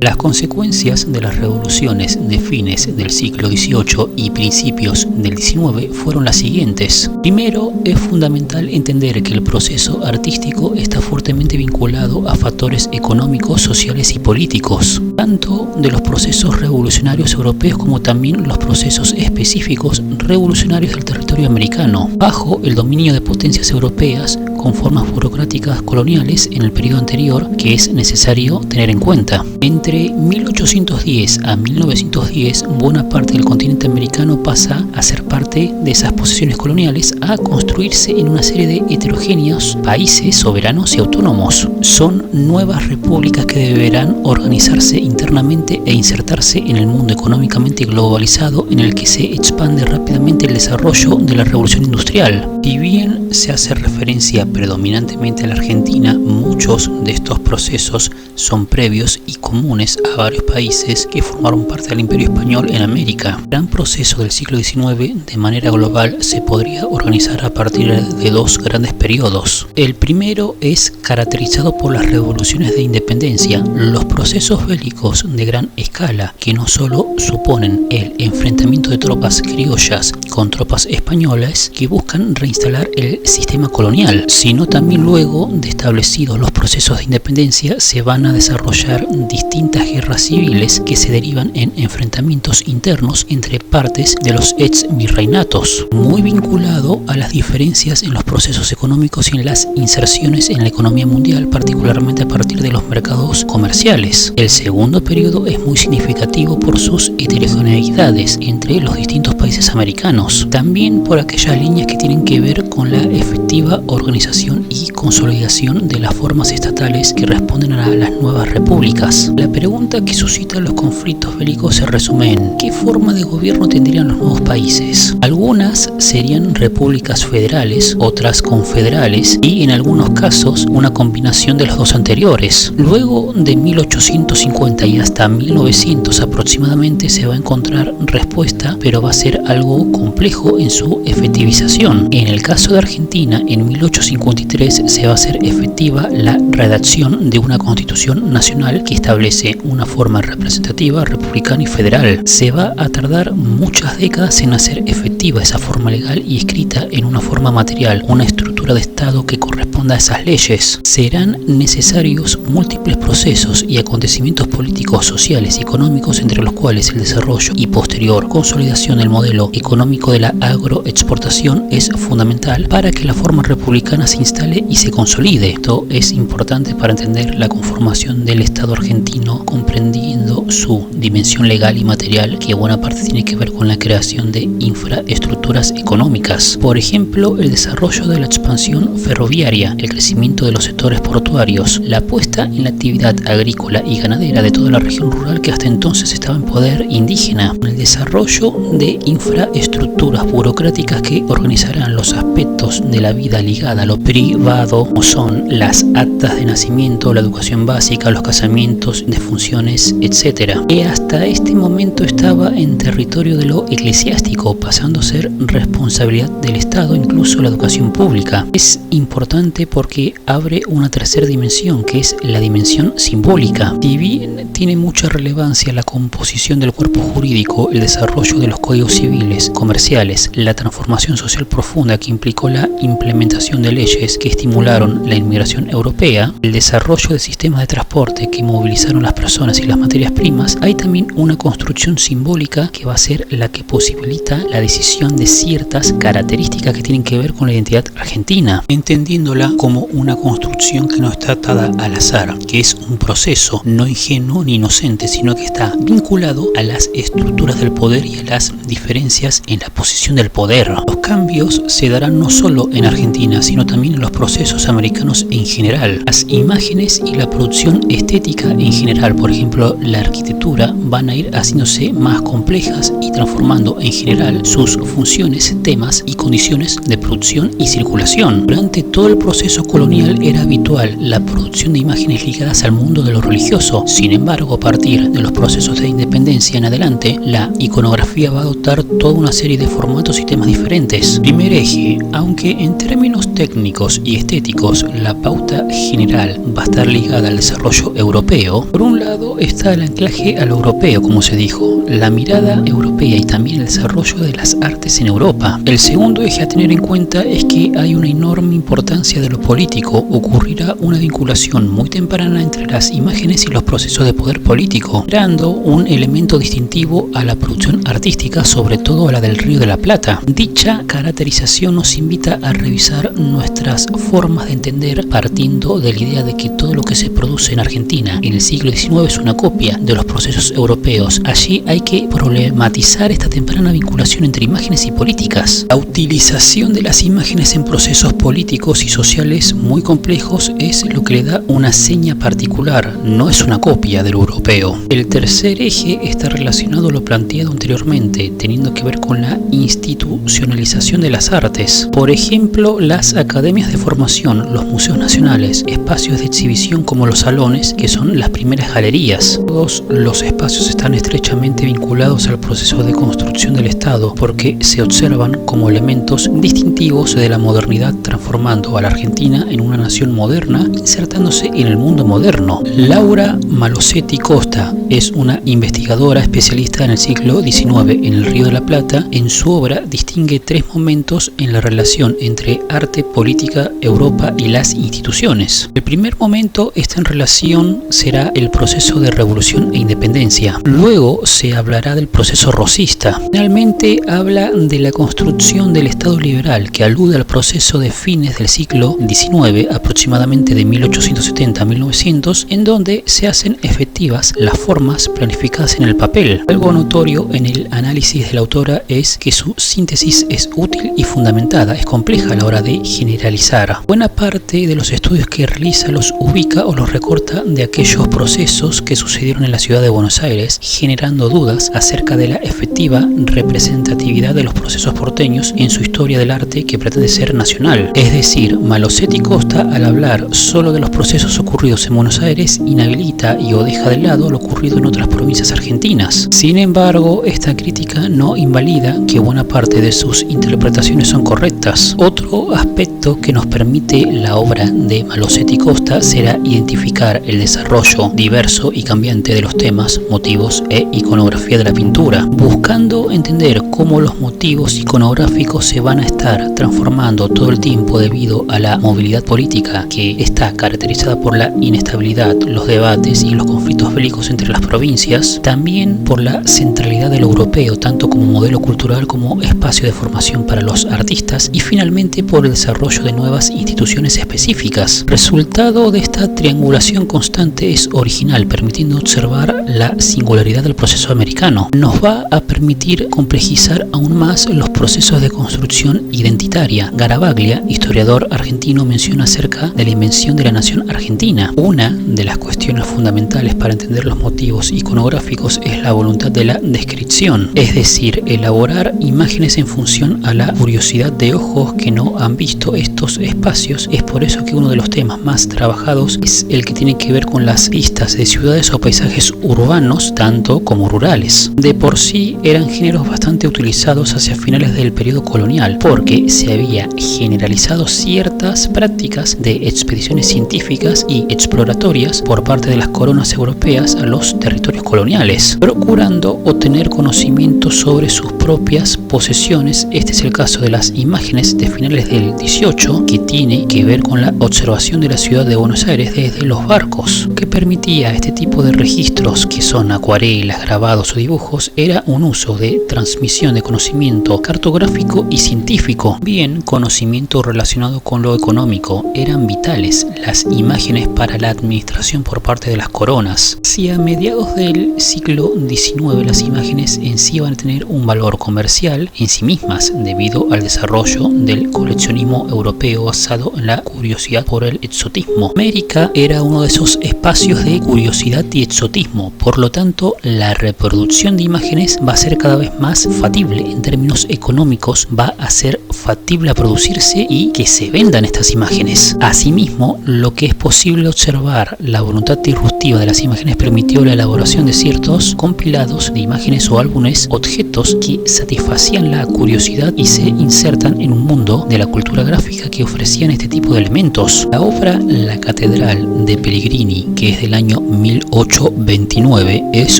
Las consecuencias de las revoluciones de fines del siglo XVIII y principios del XIX fueron las siguientes. Primero, es fundamental entender que el proceso artístico está fuertemente vinculado a factores económicos, sociales y políticos, tanto de los procesos revolucionarios europeos como también los procesos específicos revolucionarios del territorio americano, bajo el dominio de potencias europeas con formas burocráticas coloniales en el periodo anterior, que es necesario tener en cuenta. Entre 1810 a 1910, buena parte del continente americano pasa a ser parte de esas posesiones coloniales, a construirse en una serie de heterogéneos países soberanos y autónomos. Son nuevas repúblicas que deberán organizarse internamente e insertarse en el mundo económicamente globalizado en el que se expande rápidamente el desarrollo de la revolución industrial. Si bien se hace referencia predominantemente a la Argentina, muchos de estos procesos son previos y comunes a varios países que formaron parte del Imperio Español en América. El gran proceso del siglo XIX de manera global se podría organizar a partir de dos grandes periodos. El primero es caracterizado por las revoluciones de independencia, los procesos bélicos de gran escala que no solo suponen el enfrentamiento de tropas criollas con tropas españolas que buscan reinstalar el sistema colonial, sino también luego de establecidos los procesos de independencia se van a desarrollar distintas guerras civiles que se derivan en enfrentamientos internos entre partes de los ex virreinatos, muy vinculado a las diferencias en los procesos económicos y en las inserciones en la economía mundial, particularmente a partir de los mercados comerciales. El segundo periodo es muy significativo por sus heterogeneidades entre los distintos países americanos, también por aquellas líneas que tienen que ver con la efectiva organización y consolidación de las formas estatales que responden a las nuevas repúblicas. La pregunta que suscitan los conflictos bélicos se resume en ¿qué forma de gobierno tendrían los nuevos países? Algunas serían repúblicas federales, otras confederales y en algunos casos una combinación de los dos anteriores. Luego de 1850 y hasta 1900 aproximadamente se va a encontrar respuesta, pero va a ser algo complejo en su efectivización. En el caso de Argentina, en 1853 se va a hacer efectiva la redacción de una constitución nacional que establece una forma representativa, republicana y federal. Se va a tardar muchas décadas en hacer efectiva esa forma legal y escrita en una forma material, una estructura de Estado que corresponda a esas leyes. Serán necesarios múltiples procesos y acontecimientos políticos, sociales y económicos, entre los cuales el desarrollo y posterior consolidación del modelo económico de la agroexportación es fundamental para que la forma republicana se instale y se consolide. Esto es importante para entender la conformación del Estado argentino, comprendiendo su dimensión legal y material, que buena parte tiene que ver con la creación de infraestructuras económicas. Por ejemplo, el desarrollo de la expansión ferroviaria, el crecimiento de los sectores portuarios, la puesta en la actividad agrícola y ganadera de toda la región rural que hasta entonces estaba en poder indígena, el desarrollo de infraestructuras burocráticas que organizarán los aspectos de la vida ligada a lo privado, como son las actas de nacimiento, la educación básica, los casamientos, defunciones, etc. Que hasta este momento estaba en territorio de lo eclesiástico, pasando a ser responsabilidad del Estado, incluso la educación pública. Es importante porque abre una tercera dimensión, que es la dimensión simbólica. Si bien tiene mucha relevancia la composición del cuerpo jurídico, el desarrollo de los códigos civiles, comerciales, la transformación social profunda que implicó la implementación de leyes que estimularon la inmigración europea, el desarrollo de sistemas de transporte que movilizaron las personas y las materias primas, hay también una construcción simbólica que va a ser la que posibilita la decisión de ciertas características que tienen que ver con la identidad argentina, entendiéndola como una construcción que no está atada al azar, que es un proceso no ingenuo ni inocente, sino que está vinculado a las estructuras del poder y a las diferencias en la posición del poder. Los cambios se darán no solo en Argentina, sino también en los procesos americanos en general. Las imágenes y la producción estética en general, por ejemplo la arquitectura, van a ir haciéndose más complejas y transformando en general sus funciones, temas y condiciones de producción y circulación. Durante todo el proceso colonial era habitual la producción de imágenes ligadas al mundo de lo religioso. Sin embargo, a partir de los procesos de independencia en adelante, la iconografía va a adoptar toda una serie de formatos y temas diferentes. Primer eje, aunque en términos técnicos y estéticos la pauta general va a estar ligada al desarrollo europeo, por un lado primero está el anclaje a lo europeo, como se dijo, la mirada europea y también el desarrollo de las artes en Europa. El segundo eje a tener en cuenta es que hay una enorme importancia de lo político. Ocurrirá una vinculación muy temprana entre las imágenes y los procesos de poder político, dando un elemento distintivo a la producción artística, sobre todo a la del Río de la Plata. Dicha caracterización nos invita a revisar nuestras formas de entender, partiendo de la idea de que todo lo que se produce en Argentina en el siglo XIX es una copia de los procesos europeos. Allí hay que problematizar esta temprana vinculación entre imágenes y políticas. La utilización de las imágenes en procesos políticos y sociales muy complejos es lo que le da una seña particular, no es una copia del europeo. El tercer eje está relacionado a lo planteado anteriormente, teniendo que ver con la institucionalización de las artes. Por ejemplo, las academias de formación, los museos nacionales, espacios de exhibición como los salones, que son las primeras galerías. Todos los espacios están estrechamente vinculados al proceso de construcción del Estado, porque se observan como elementos distintivos de la modernidad, transformando a la Argentina en una nación moderna, insertándose en el mundo moderno. Laura Malosetti Costa es una investigadora especialista en el siglo XIX en el Río de la Plata. En su obra distingue tres momentos en la relación entre arte, política, Europa y las instituciones. El primer momento está en relación será el proceso de revolución e independencia. Luego se hablará del proceso rosista. Finalmente habla de la construcción del Estado liberal, que alude al proceso de fines del siglo XIX, aproximadamente de 1870 a 1900, en donde se hacen efectivas las formas planificadas en el papel. Algo notorio en el análisis de la autora es que su síntesis es útil y fundamentada, es compleja a la hora de generalizar. Buena parte de los estudios que realiza los ubica o los recorta de aquellos procesos que sucedieron en la ciudad de Buenos Aires, generando dudas acerca de la efectiva representatividad de los procesos porteños en su historia del arte que pretende ser nacional. Es decir, Malosetti Costa, al hablar solo de los procesos ocurridos en Buenos Aires, inhabilita y o deja de lado lo ocurrido en otras provincias argentinas. Sin embargo, esta crítica no invalida que buena parte de sus interpretaciones son correctas. Otro aspecto que nos permite la obra de Malosetti Costa será identificar el desarrollo diverso y cambiante de los temas, motivos e iconografía de la pintura, buscando entender cómo los motivos iconográficos se van a estar transformando todo el tiempo debido a la movilidad política que está caracterizada por la inestabilidad, los debates y los conflictos bélicos entre las provincias, también por la centralidad del europeo, tanto como modelo cultural como espacio de formación para los artistas, y finalmente por el desarrollo de nuevas instituciones específicas. Resultado de esta triangulación constante es original, permitiendo observar la singularidad del proceso americano. Nos va a permitir complejizar aún más los procesos de construcción identitaria. Garavaglia, historiador argentino, menciona acerca de la invención de la nación argentina. Una de las cuestiones fundamentales para entender los motivos iconográficos es la voluntad de la descripción, es decir, elaborar imágenes en función a la curiosidad de ojos que no han visto estos espacios. Es por eso que uno de los temas más trabajados es el que tiene que ver con las vistas de ciudades o paisajes urbanos, tanto como rurales. De por sí eran géneros bastante utilizados hacia finales del periodo colonial, porque se había generalizado ciertas prácticas de expediciones científicas y exploratorias por parte de las coronas europeas a los territorios coloniales, procurando obtener conocimiento sobre sus propias posesiones. Este es el caso de las imágenes de finales del 18, que tiene que ver con la observación de la ciudad de Buenos Aires desde los barcos. Que permitía este tipo de registros, que son acuarelas, grabados o dibujos, era un uso de transmisión de conocimiento cartográfico y científico. Bien, conocimiento relacionado con lo económico, eran vitales las imágenes para la administración por parte de las coronas. Si a mediados del siglo XIX las imágenes en sí van a tener un valor comercial en sí mismas, debido al desarrollo del coleccionismo europeo basado en la curiosidad por el exotismo. América era uno de esos espacios de curiosidad y exotismo, por lo tanto la reproducción de imágenes va a ser cada vez más factible en términos económicos, va a ser factible a producirse y que se venda encantan estas imágenes. Asimismo, lo que es posible observar, la voluntad disruptiva de las imágenes permitió la elaboración de ciertos compilados de imágenes o álbumes, objetos que satisfacían la curiosidad y se insertan en un mundo de la cultura gráfica que ofrecían este tipo de elementos. La obra La Catedral de Pellegrini, que es del año 1829, es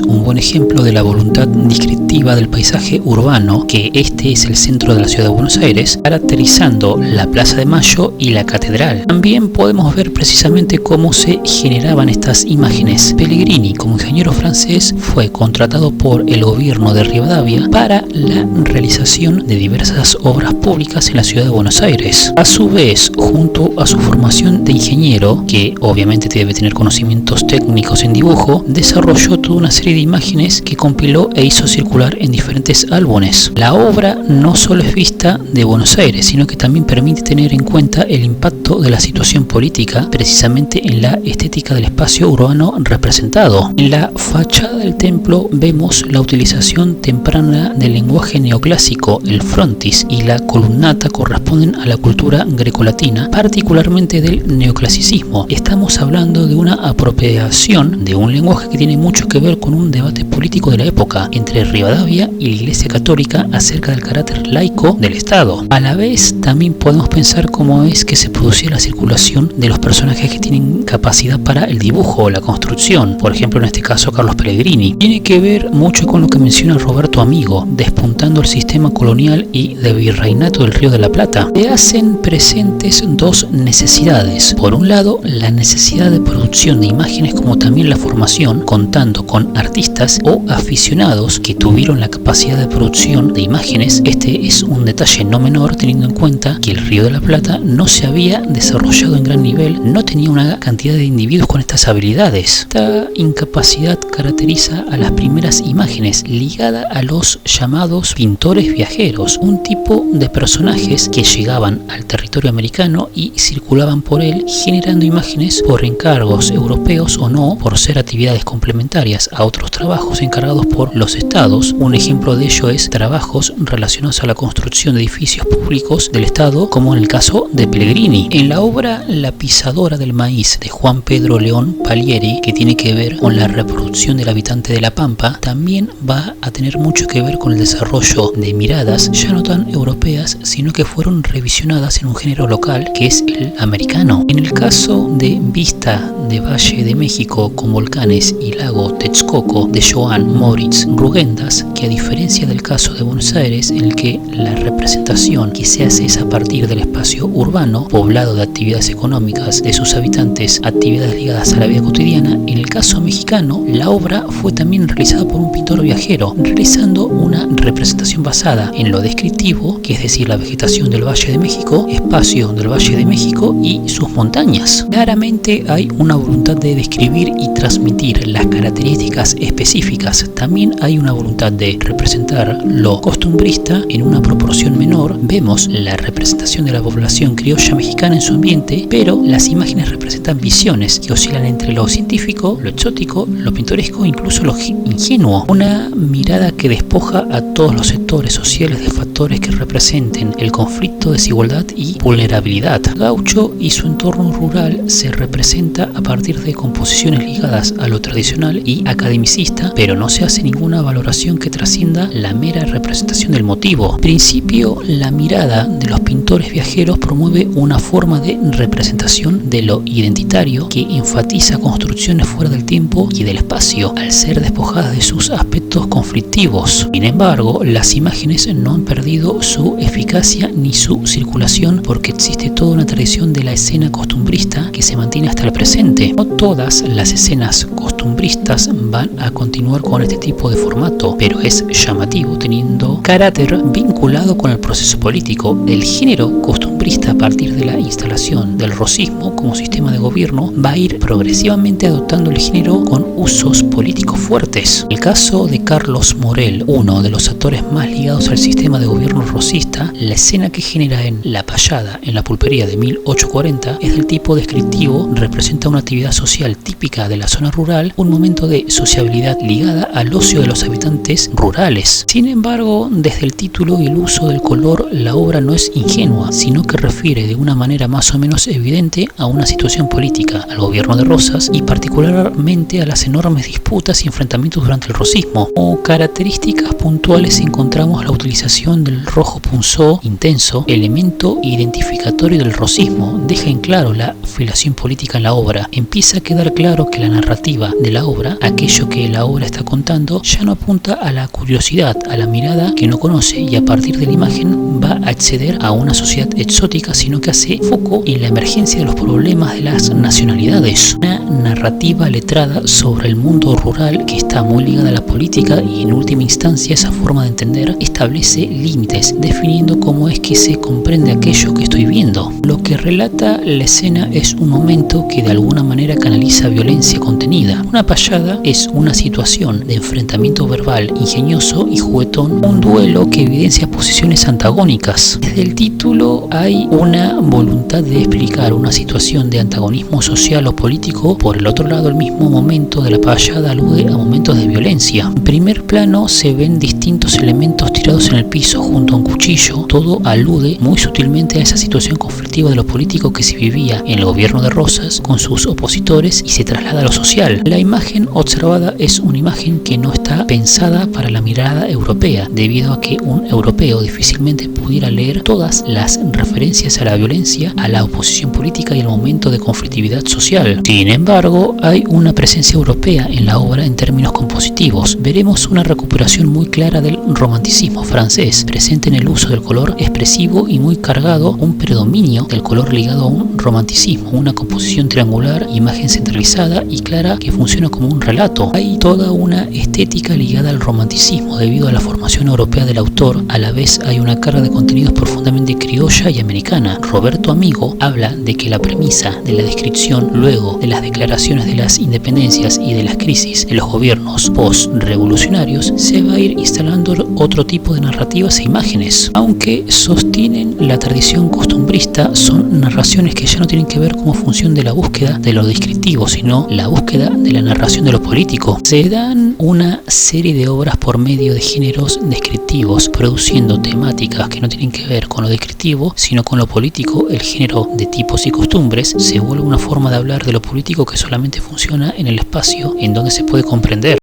un buen ejemplo de la voluntad descriptiva del paisaje urbano, que este es el centro de la ciudad de Buenos Aires, caracterizando la Plaza de Mayo y la Catedral. También podemos ver precisamente cómo se generaban estas imágenes. Pellegrini, como ingeniero francés, fue contratado por el gobierno de Rivadavia para la realización de diversas obras públicas en la ciudad de Buenos Aires. A su vez, junto a su formación de ingeniero, que obviamente debe tener conocimientos técnicos en dibujo, desarrolló toda una serie de imágenes que compiló e hizo circular en diferentes álbumes. La obra no solo es vista de Buenos Aires, sino que también permite tener en cuenta el impacto de la situación política precisamente en la estética del espacio urbano representado. En la fachada del templo vemos la utilización temprana del lenguaje neoclásico. El frontis y la columnata corresponden a la cultura grecolatina, particularmente del neoclasicismo. Estamos hablando de una apropiación de un lenguaje que tiene mucho que ver con un debate político de la época entre Rivadavia y la Iglesia Católica acerca del carácter laico del Estado. A la vez, también podemos pensar cómo es que se producía la circulación de los personajes que tienen capacidad para el dibujo o la construcción. Por ejemplo, en este caso, Carlos Pellegrini. Tiene que ver mucho con lo que menciona Roberto Amigo, despuntando el sistema colonial y de virreinato del Río de la Plata. Se hacen presentes dos necesidades. Por un lado, la necesidad de producción de imágenes, como también la formación, contando con artistas o aficionados que tuvieron la capacidad de producción de imágenes. Este es un detalle no menor, teniendo en cuenta que el Río de la Plata no se había desarrollado en gran nivel, no tenía una cantidad de individuos con estas habilidades. Esta incapacidad caracteriza a las primeras imágenes, ligada a los llamados pintores viajeros, un tipo de personajes que llegaban al territorio americano y circulaban por él, generando imágenes por encargos europeos o no, por ser actividades complementarias a otros trabajos encargados por los estados. Un ejemplo de ello es trabajos relacionados a la construcción de edificios públicos del estado, como en el caso de Pellegrini. En la obra La pisadora del maíz de Juan Pedro León Palieri, que tiene que ver con la reproducción del habitante de La Pampa, también va a tener mucho que ver con el desarrollo de miradas ya no tan europeas, sino que fueron revisionadas en un género local que es el americano. En el caso de Vista de Valle de México con volcanes y lago Texcoco de Joan Moritz Rugendas, que a diferencia del caso de Buenos Aires, en el que la representación que se hace es a partir del espacio urbano, poblado de actividades económicas de sus habitantes, actividades ligadas a la vida cotidiana, en el caso mexicano, la obra fue también realizada por un pintor viajero, realizando una representación basada en lo descriptivo, que es decir, la vegetación del Valle de México, espacio del Valle de México y sus montañas. Claramente hay una voluntad de describir y transmitir las características específicas. También hay una voluntad de representar lo costumbrista en una proporción menor. Vemos la representación de la población criolla mexicana en su ambiente, pero las imágenes representan visiones que oscilan entre lo científico, lo exótico, lo pintoresco e incluso lo ingenuo. Una mirada que despoja a todos los sectores sociales de factores que representen el conflicto, desigualdad y vulnerabilidad. Gaucho y su entorno rural se representa a partir de composiciones ligadas a lo tradicional y academicista, pero no se hace ninguna valoración que trascienda la mera representación del motivo. En principio, la mirada de los pintores viajeros promueve una forma de representación de lo identitario que enfatiza construcciones fuera del tiempo y del espacio, al ser despojadas de sus aspectos conflictivos. Sin embargo, las imágenes no han perdido su eficacia ni su circulación, porque existe toda una tradición de la escena costumbrista que se mantiene hasta el presente. No todas las escenas costumbristas van a continuar con este tipo de formato, pero es llamativo teniendo carácter vinculado con el proceso político. El género costumbrista, a partir de la instalación del rosismo como sistema de gobierno, va a ir progresivamente adoptando el género con usos políticos fuertes. El caso de Carlos Morel, uno de los actores más ligados al sistema de gobierno rosista, la escena que genera en La Payada, en la pulpería de 1840, es del tipo descriptivo, representa una actividad social típica de la zona rural, un momento de sociabilidad ligada al ocio de los habitantes rurales. Sin embargo, desde el título y el uso del color, la obra no es ingenua, sino que refiere de una manera más o menos evidente a una situación política, al gobierno de Rosas y particularmente a las enormes disputas y enfrentamientos durante el rosismo. Como características puntuales encontramos la utilización del rojo punzó intenso, elemento identificatorio del rosismo. Deja en claro la filiación política en la obra. Empieza a quedar claro que la narrativa de la obra, aquello que la obra está contando, ya no apunta a la curiosidad, a la mirada que no conoce, y a partir de la imagen va a acceder a una sociedad exótica, sino que hace foco en la emergencia de los problemas de las nacionalidades. Una narrativa letrada sobre el mundo rural que está muy ligada a la política y en última instancia esa forma de entender establece límites, definiendo cómo es que se comprende aquello que estoy viendo. Lo que relata la escena es un momento que de alguna manera canaliza violencia contenida. Una payada es una situación de enfrentamiento verbal ingenioso y juguetón, un duelo que evidencia posiciones antagónicas. Desde el título hay una voluntad de explicar una situación de antagonismo social o político. Por el otro lado, el mismo momento de la payada alude a momentos de violencia. En primer plano se ven distintos elementos tirados en el piso junto a un cuchillo. Todo alude muy sutilmente a esa situación conflictiva de lo político que se vivía en el gobierno de Rosas con sus opositores y se traslada a lo social. La imagen observada es una imagen que no está pensada para la mirada europea, debido a que un europeo difícilmente pudiera leer todas las referencias a la violencia, a la oposición política y al momento de conflictividad social. Sin embargo, hay una presencia europea en la obra en términos compositivos. Veremos una recuperación muy clara del romanticismo francés, presente en el uso del color expresivo y muy cargado, un predominio del color ligado a un romanticismo, una composición triangular, imagen centralizada y clara que funciona como un relato. Hay toda una estética ligada al romanticismo debido a la formación europea del autor. A la vez hay una carga de contenidos profundamente criolla y americana. Roberto Amigo habla de que la premisa de la descripción luego de las declaraciones de las independencias y de las crisis de los gobiernos post-revolucionarios se va a ir instalando otro tipo de narrativas e imágenes. Aunque sostienen la tradición costumbrista, son narraciones que ya no tienen que ver como función de la búsqueda de lo descriptivo, sino la búsqueda de la narración de lo político. Se dan una serie de obras por medio de géneros descriptivos, produciendo temáticas que no tienen que ver con lo descriptivo, sino con lo político. El género de tipos y costumbres se vuelve una forma de hablar de lo político que solamente funciona en el espacio en donde se puede comprender.